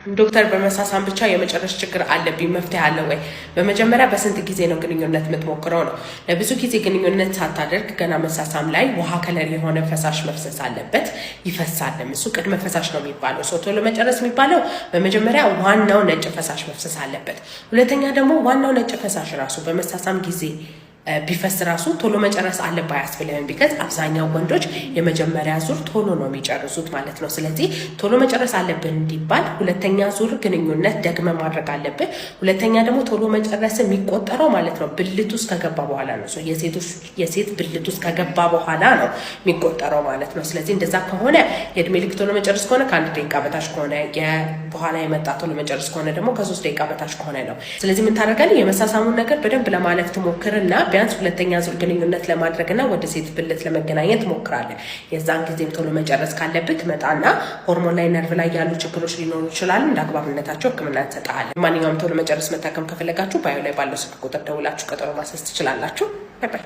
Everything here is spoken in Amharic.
ዶክተር በመሳሳም ብቻ የመጨረስ ችግር አለብኝ መፍትሄ አለ ወይ? በመጀመሪያ በስንት ጊዜ ነው ግንኙነት የምትሞክረው ነው። ለብዙ ጊዜ ግንኙነት ሳታደርግ ገና መሳሳም ላይ ውሃ ከለር የሆነ ፈሳሽ መፍሰስ አለበት። ይፈሳልም። እሱ ቅድመ ፈሳሽ ነው የሚባለው። ቶሎ መጨረስ የሚባለው በመጀመሪያ ዋናው ነጭ ፈሳሽ መፍሰስ አለበት። ሁለተኛ ደግሞ ዋናው ነጭ ፈሳሽ ራሱ በመሳሳም ጊዜ ቢፈስ ራሱ ቶሎ መጨረስ አለባ ያስፈልግም። ቢከዝ አብዛኛው ወንዶች የመጀመሪያ ዙር ቶሎ ነው የሚጨርሱት ማለት ነው። ስለዚህ ቶሎ መጨረስ አለብን እንዲባል ሁለተኛ ዙር ግንኙነት ደግመ ማድረግ አለብን። ሁለተኛ ደግሞ ቶሎ መጨረስ የሚቆጠረው ማለት ነው ብልት ውስጥ ከገባ በኋላ ነው። የሴት ብልት ውስጥ ከገባ በኋላ ነው የሚቆጠረው ማለት ነው። ስለዚህ እንደዛ ከሆነ የእድሜ ልክ ቶሎ መጨረስ ከሆነ ከ1 ደቂቃ በታች ከሆነ በኋላ የመጣ ቶሎ መጨረስ ከሆነ ደግሞ ከ3 ደቂቃ በታች ከሆነ ነው። ስለዚህ ምን ታደርጋለህ? የመሳሳሙን ነገር በደንብ ለማለፍ ትሞክርና ቢያንስ ሁለተኛ ዙር ግንኙነት ለማድረግና ወደ ሴት ብልት ለመገናኘት ሞክራለህ። የዛን ጊዜም ቶሎ መጨረስ ካለብህ ትመጣና ሆርሞን ላይ ነርቭ ላይ ያሉ ችግሮች ሊኖሩ ይችላሉ። እንደ አግባብነታቸው ሕክምና እንሰጣለን። ማንኛውም ቶሎ መጨረስ መታከም ከፈለጋችሁ ባዮ ላይ ባለው ስልክ ቁጥር ደውላችሁ ቀጠሮ ማስያዝ ትችላላችሁ። ባይ ባይ።